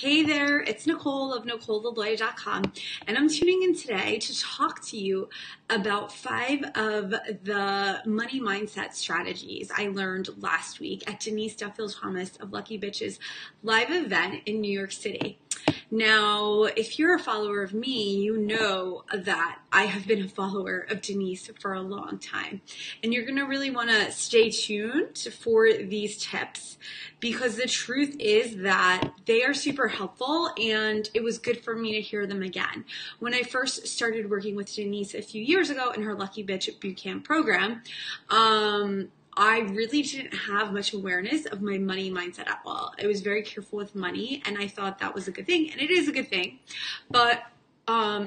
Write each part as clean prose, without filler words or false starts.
Hey there, it's Nicole of NicoleTheLawyer.com, and I'm tuning in today to talk to you about 5 of the money mindset strategies I learned last week at Denise DT of Lucky Bitches live event in New York City. Now, if you're a follower of me, you know that I have been a follower of Denise for a long time. And you're going to really want to stay tuned for these tips because the truth is that they are super helpful and it was good for me to hear them again. When I first started working with Denise a few years ago in her Lucky Bitch Bootcamp program, I really didn't have much awareness of my money mindset at all. I was very careful with money and I thought that was a good thing, and it is a good thing, but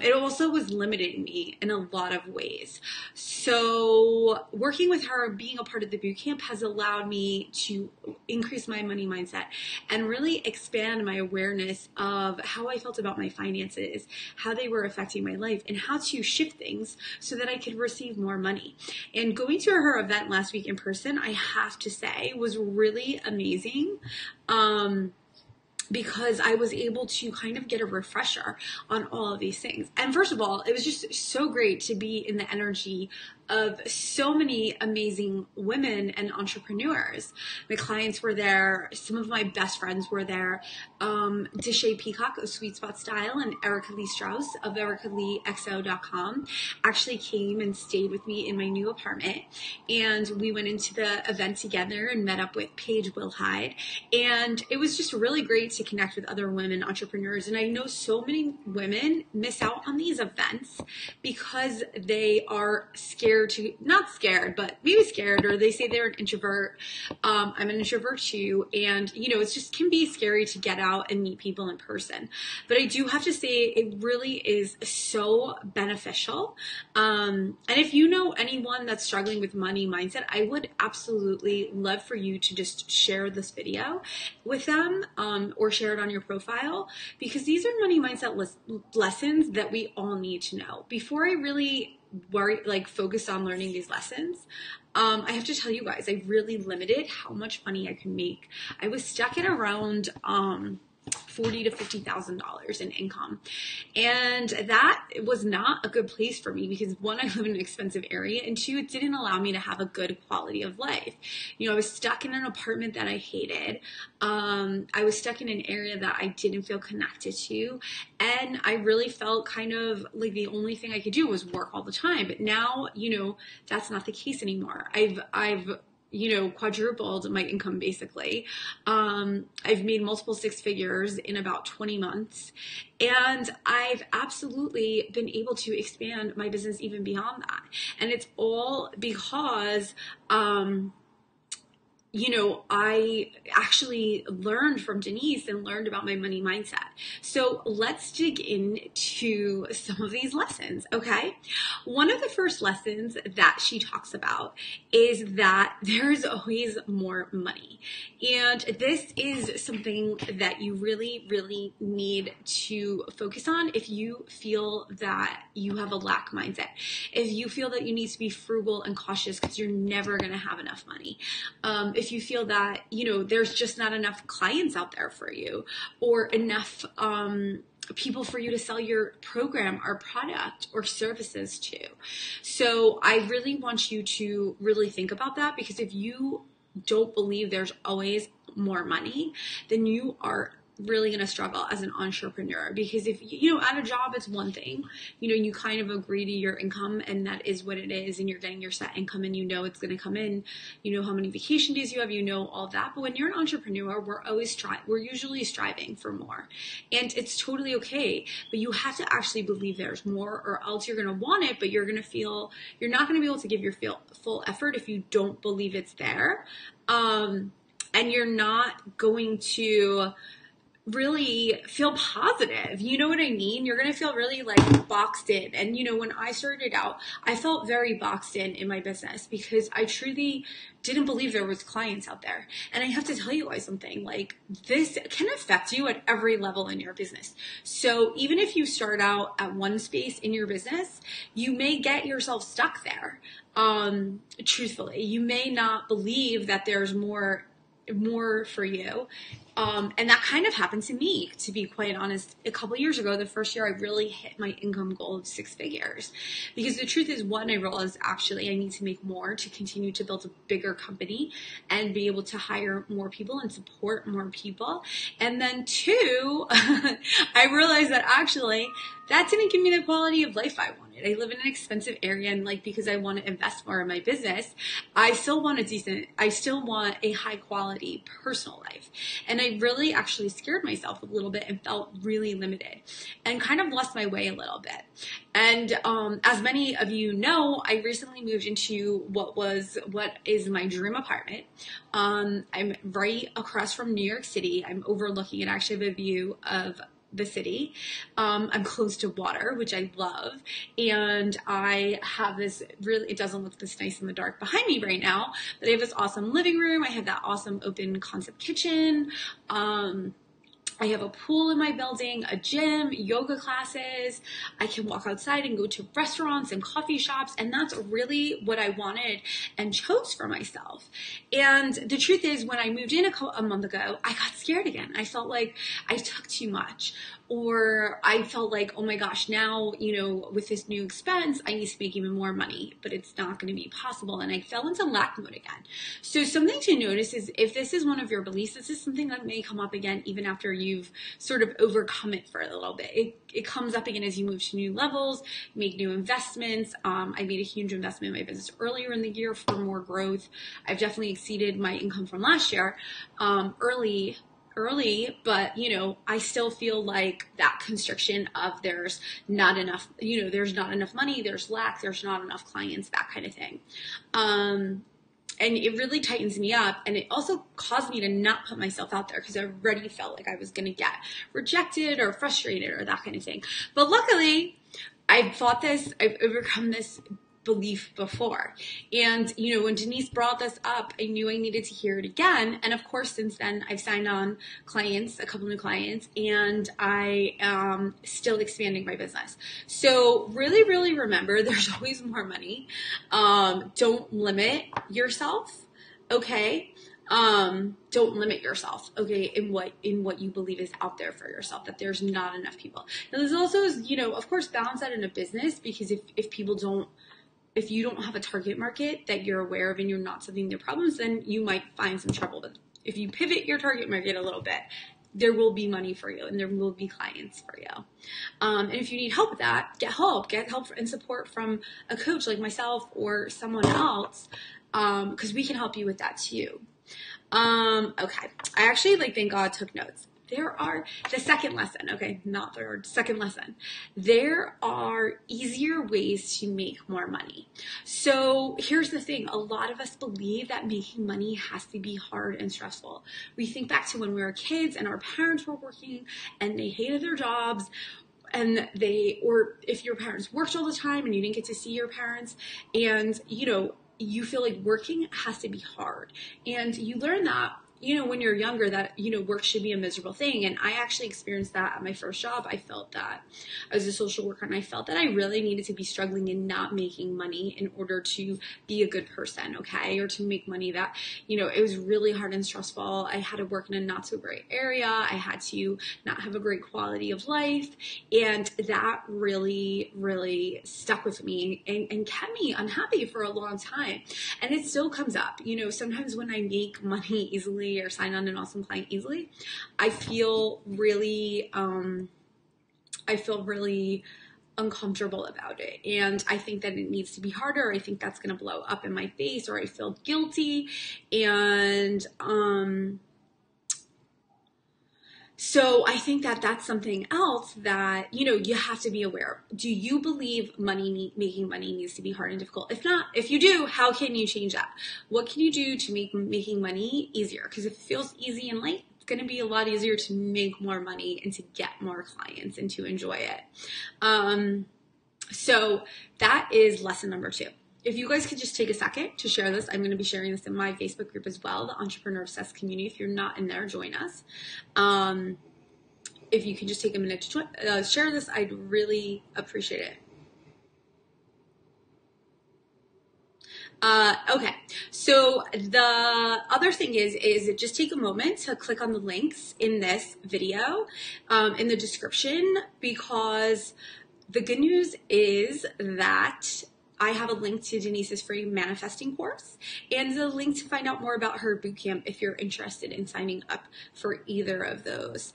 it also was limiting me in a lot of ways. So working with her, being a part of the bootcamp has allowed me to increase my money mindset and really expand my awareness of how I felt about my finances, how they were affecting my life, and how to shift things so that I could receive more money. And going to her event last week in person, I have to say, was really amazing. Because I was able to kind of get a refresher on all of these things. And first of all, it was just so great to be in the energy of so many amazing women and entrepreneurs. My clients were there. Some of my best friends were there. Deshay Peacock of Sweet Spot Style and Erica Lee Strauss of EricaLeeXO.com actually came and stayed with me in my new apartment. And we went into the event together and met up with Paige Wilhide. And it was just really great to connect with other women entrepreneurs. And I know so many women miss out on these events because they are not scared, but maybe scared, or they say they're an introvert. I'm an introvert too. And, it just can be scary to get out and meet people in person. But I do have to say it really is so beneficial. And if you know anyone that's struggling with money mindset, I would absolutely love for you to just share this video with them, or share it on your profile, because these are money mindset lessons that we all need to know. Before I really focused on learning these lessons, I have to tell you guys, I really limited how much money I could make. I was stuck at around $40,000 to $50,000 in income. And that was not a good place for me because, one, I live in an expensive area, and two, it didn't allow me to have a good quality of life. I was stuck in an apartment that I hated. I was stuck in an area that I didn't feel connected to. And I really felt kind of like the only thing I could do was work all the time. But now, that's not the case anymore. I've quadrupled my income basically. I've made multiple 6 figures in about 20 months. And I've absolutely been able to expand my business even beyond that. And it's all because, I actually learned from Denise and learned about my money mindset. So let's dig into some of these lessons, okay? One of the first lessons that she talks about is that there's always more money. And this is something that you really, really need to focus on if you feel that you have a lack mindset. If you feel that you need to be frugal and cautious because you're never going to have enough money. If you feel that, there's just not enough clients out there for you, or enough people for you to sell your program or product or services to. So I really want you to really think about that, because if you don't believe there's always more money, then you are really going to struggle as an entrepreneur. Because if at a job, it's one thing, you kind of agree to your income and that is what it is, and you're getting your set income and it's going to come in, how many vacation days you have, all that. But when you're an entrepreneur, we're usually striving for more, and it's totally okay. But you have to actually believe there's more, or else you're going to want it, but you're not going to be able to give your full effort if you don't believe it's there. And you're not going to really feel positive. You know what I mean? You're going to feel really boxed in. And when I started out, I felt very boxed in my business because I truly didn't believe there was clients out there. And I have to tell you guys something, this can affect you at every level in your business. So even if you start out at one space in your business, you may get yourself stuck there. Truthfully, you may not believe that there's more more for you. And that kind of happened to me, to be quite honest. A couple years ago, the first year I really hit my income goal of 6 figures. Because the truth is, one, I realized actually I need to make more to continue to build a bigger company and be able to hire more people and support more people. And then two, I realized that actually that didn't give me the quality of life I wanted. I live in an expensive area, and like, because I want to invest more in my business, I still want a high quality personal life. And I really actually scared myself a little bit and felt really limited and kind of lost my way a little bit. And as many of you know, I recently moved into what is my dream apartment. I'm right across from New York City. I'm overlooking it. Actually have a view of the city. I'm close to water, which I love. And I have this really, it doesn't look this nice in the dark behind me right now, but I have this awesome living room. I have that awesome open concept kitchen. I have a pool in my building, a gym, yoga classes. I can walk outside and go to restaurants and coffee shops. And that's really what I wanted and chose for myself. And the truth is, when I moved in a month ago, I got scared again. I felt like I took too much, or I felt like, oh my gosh, now, with this new expense, I need to make even more money, but it's not going to be possible. And I fell into lack mode again. So something to notice is, if this is one of your beliefs, this is something that may come up again even after you've sort of overcome it for a little bit. It comes up again as you move to new levels, make new investments. I made a huge investment in my business earlier in the year for more growth. I've definitely exceeded my income from last year early, but I still feel like that constriction of there's not enough, there's not enough money, there's lack, there's not enough clients, that kind of thing. And it really tightens me up, and it also caused me to not put myself out there, because I already felt like I was going to get rejected or frustrated or that kind of thing. But luckily, I've overcome this belief before. And, when Denise brought this up, I knew I needed to hear it again. And of course, since then, I've signed on a couple new clients, and I am still expanding my business. So really, really remember, there's always more money. Don't limit yourself. Okay. Don't limit yourself, okay, in what you believe is out there for yourself, that there's not enough people. Now, there's also, of course, balance that in a business, because if you don't have a target market that you're aware of and you're not solving their problems, then you might find some trouble. But if you pivot your target market a little bit, there will be money for you and there will be clients for you. And if you need help with that, get help and support from a coach like myself or someone else, because we can help you with that too. Okay. I actually, thank God, took notes. The second lesson, okay, not third, second lesson. There are easier ways to make more money. So here's the thing. A lot of us believe that making money has to be hard and stressful. We think back to when we were kids and our parents were working and they hated their jobs, and or if your parents worked all the time and you didn't get to see your parents, and, you feel like working has to be hard. And you learn that, when you're younger, that, work should be a miserable thing. And I actually experienced that at my first job. I felt that I was a social worker, and I felt that I really needed to be struggling and not making money in order to be a good person, okay? Or to make money that, it was really hard and stressful. I had to work in a not so great area. I had to not have a great quality of life. And that really, really stuck with me and kept me unhappy for a long time. And it still comes up, sometimes when I make money easily or sign on an awesome client easily, I feel really uncomfortable about it. And I think that it needs to be harder. I think that's going to blow up in my face, or I feel guilty. And, so I think that that's something else that, you have to be aware of. Do you believe making money needs to be hard and difficult? If you do, how can you change that? What can you do to make making money easier? Because if it feels easy and light, it's going to be a lot easier to make more money and to get more clients and to enjoy it. So that is lesson number 2. If you guys could just take a second to share this, I'm going to be sharing this in my Facebook group as well, the Entrepreneur Obsessed community. If you're not in there, join us. If you could just take a minute to share this, I'd really appreciate it. Okay, so the other thing is just take a moment to click on the links in this video, in the description, because the good news is that I have a link to Denise's free manifesting course and a link to find out more about her bootcamp if you're interested in signing up for either of those.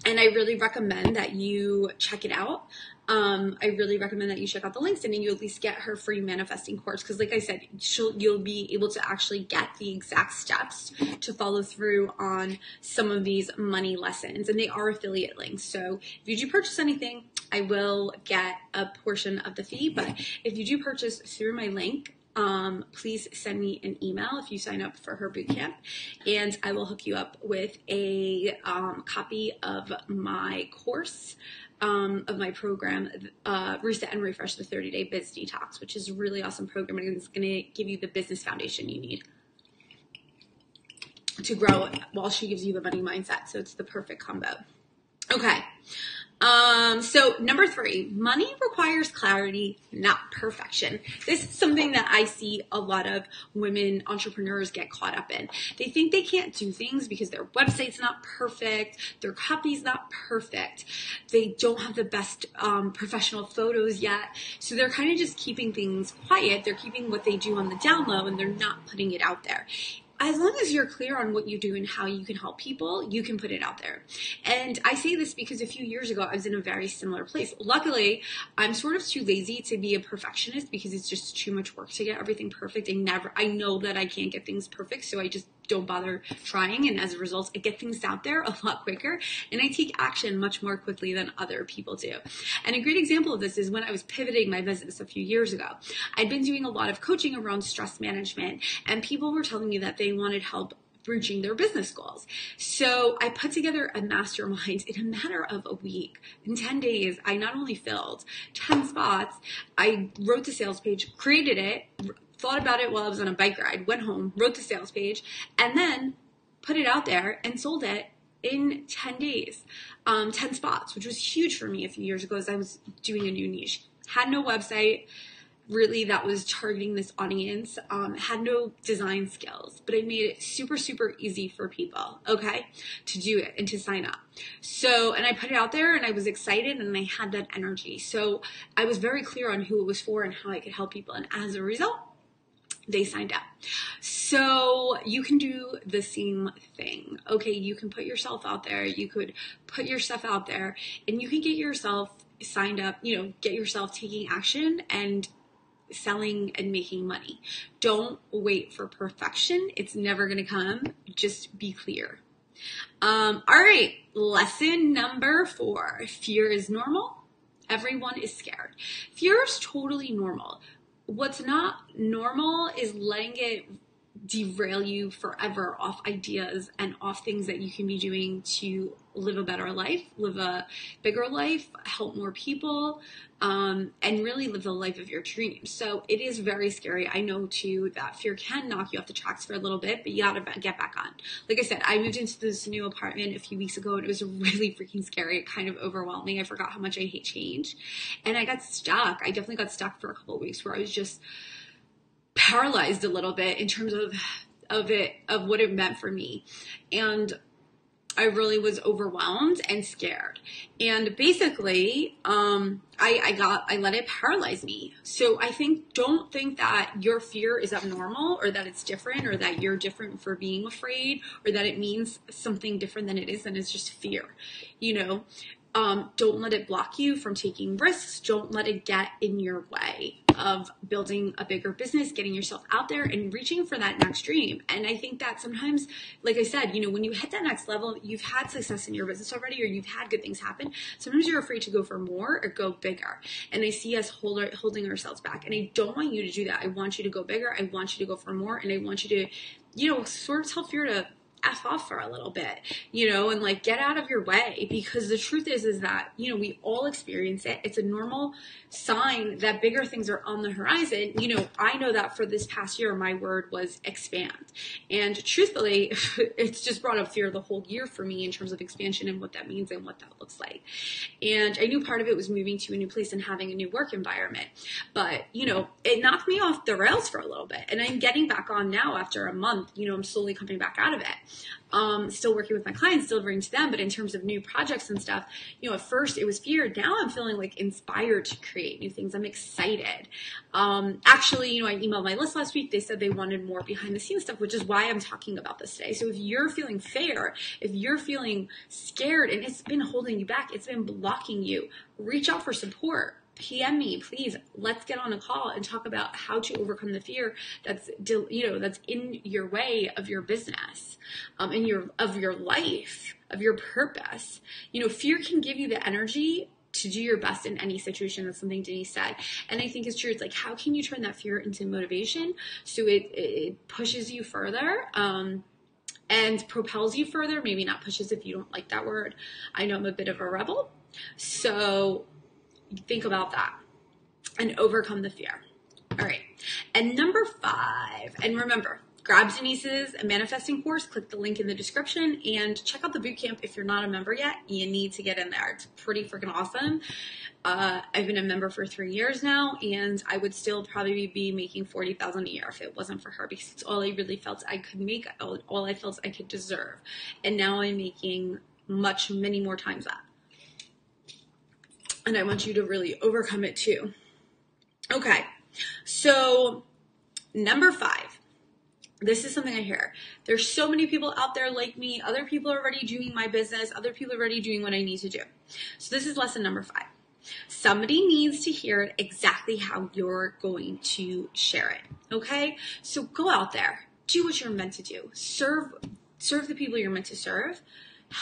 And I really recommend that you check it out. I really recommend that you check out the links and then you at least get her free manifesting course. Because like I said, you'll be able to actually get the exact steps to follow through on some of these money lessons. And they are affiliate links. So if you do purchase anything, I will get a portion of the fee. But if you do purchase through my link, please send me an email if you sign up for her bootcamp, and I will hook you up with a copy of my course, of my program, Reset and Refresh the 30-Day Biz Detox, which is a really awesome program, and it's going to give you the business foundation you need to grow while she gives you the money mindset. So it's the perfect combo. Okay. So number 3, money requires clarity, not perfection. This is something that I see a lot of women entrepreneurs get caught up in. They think they can't do things because their website's not perfect, their copy's not perfect, they don't have the best professional photos yet. So they're kind of just keeping things quiet. They're keeping what they do on the down low and they're not putting it out there. As long as you're clear on what you do and how you can help people, you can put it out there. And I say this because a few years ago, I was in a very similar place. Luckily, I'm sort of too lazy to be a perfectionist because it's just too much work to get everything perfect. I know that I can't get things perfect, so I just don't bother trying. And as a result, I get things out there a lot quicker and I take action much more quickly than other people do. And a great example of this is when I was pivoting my business a few years ago. I'd been doing a lot of coaching around stress management and people were telling me that they wanted help reaching their business goals. So I put together a mastermind in a matter of a week. In 10 days, I not only filled 10 spots, I wrote the sales page, created it, thought about it while I was on a bike ride, went home, wrote the sales page, and then put it out there and sold it in 10 days, 10 spots, which was huge for me a few years ago as I was doing a new niche. Had no website really that was targeting this audience, had no design skills, but I made it super, super easy for people, okay, to do it and to sign up. So, and I put it out there and I was excited and I had that energy. So I was very clear on who it was for and how I could help people. And as a result, they signed up. So you can do the same thing. Okay, you can put yourself out there. You could put your stuff out there and you can get yourself signed up, get yourself taking action and selling and making money. Don't wait for perfection. It's never going to come. Just be clear. All right. Lesson number 4. Fear is normal. Everyone is scared. Fear is totally normal. What's not normal is letting it derail you forever off ideas and off things that you can be doing to live a better life, live a bigger life, help more people, and really live the life of your dreams. So it is very scary. I know too that fear can knock you off the tracks for a little bit, but you gotta get back on. Like I said, I moved into this new apartment a few weeks ago and it was really freaking scary. It kind of overwhelmed me. I forgot how much I hate change and I got stuck. I definitely got stuck for a couple of weeks where I was just paralyzed a little bit in terms of what it meant for me. And I really was overwhelmed and scared. And basically, I let it paralyze me. So don't think that your fear is abnormal or that it's different or that you're different for being afraid or that it means something different than it is, and it's just fear, Don't let it block you from taking risks. Don't let it get in your way of building a bigger business, getting yourself out there and reaching for that next dream. And I think that sometimes, like I said, when you hit that next level, you've had success in your business already, or you've had good things happen. Sometimes you're afraid to go for more or go bigger. And I see us holding ourselves back. And I don't want you to do that. I want you to go bigger. I want you to go for more. And I want you to, sort of tell fear to F off for a little bit, and like get out of your way, because the truth is that, we all experience it. It's a normal sign that bigger things are on the horizon. I know that for this past year, my word was expand. And truthfully, it's just brought up fear the whole year for me in terms of expansion and what that means and what that looks like. And I knew part of it was moving to a new place and having a new work environment. But, it knocked me off the rails for a little bit. And I'm getting back on now after a month. I'm slowly coming back out of it. Still working with my clients, delivering to them. But in terms of new projects and stuff, at first it was fear. Now I'm feeling like inspired to create new things. I'm excited. Actually, I emailed my list last week. They said they wanted more behind the scenes stuff, which is why I'm talking about this today. So if you're feeling fear, if you're feeling scared and it's been holding you back, it's been blocking you, reach out for support. PM me, please. Let's get on a call and talk about how to overcome the fear that's in your way of your business, of your life, of your purpose. Fear can give you the energy to do your best in any situation. That's something Denise said, and I think it's true. It's like, how can you turn that fear into motivation so it pushes you further? And propels you further. Maybe not pushes if you don't like that word. I know I'm a bit of a rebel, so think about that and overcome the fear. All right. And number 5, and remember, grab Denise's manifesting course, click the link in the description, and check out the bootcamp. If you're not a member yet, you need to get in there. It's pretty freaking awesome. I've been a member for 3 years now, and I would still probably be making $40,000 a year if it wasn't for her, because it's all I really felt I could make, all I felt I could deserve. And now I'm making many more times that. And I want you to really overcome it too. Okay, so number 5. This is something I hear. There's so many people out there like me. Other people are already doing my business. Other people are already doing what I need to do. So this is lesson number 5. Somebody needs to hear it exactly how you're going to share it. Okay? So go out there. Do what you're meant to do. Serve the people you're meant to serve.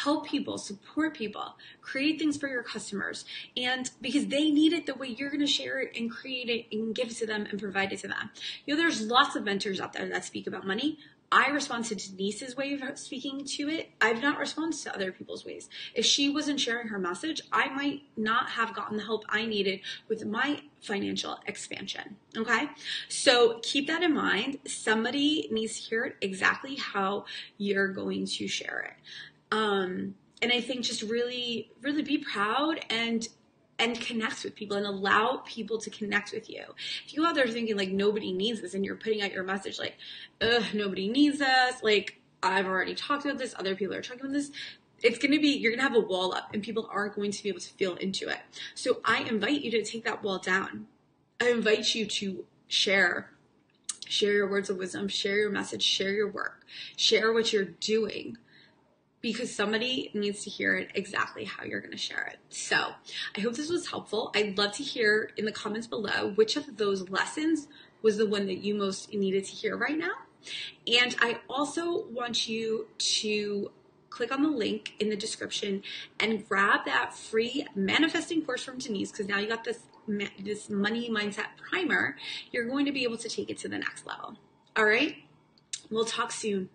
Help people, support people, create things for your customers, and because they need it the way you're going to share it and create it and give it to them and provide it to them. There's lots of mentors out there that speak about money. I respond to Denise's way of speaking to it. I've not responded to other people's ways. If she wasn't sharing her message, I might not have gotten the help I needed with my financial expansion. Okay? So keep that in mind. Somebody needs to hear it exactly how you're going to share it. And I think just really, really be proud and connect with people and allow people to connect with you. If you go out there thinking like nobody needs this and you're putting out your message like, nobody needs us, like I've already talked about this, other people are talking about this, you're going to have a wall up and people aren't going to be able to feel into it. So I invite you to take that wall down. I invite you to share your words of wisdom, share your message, share your work, share what you're doing. Because somebody needs to hear it exactly how you're going to share it. So I hope this was helpful. I'd love to hear in the comments below which of those lessons was the one that you most needed to hear right now. And I also want you to click on the link in the description and grab that free manifesting course from Denise, because now you got this money mindset primer. You're going to be able to take it to the next level. All right. We'll talk soon.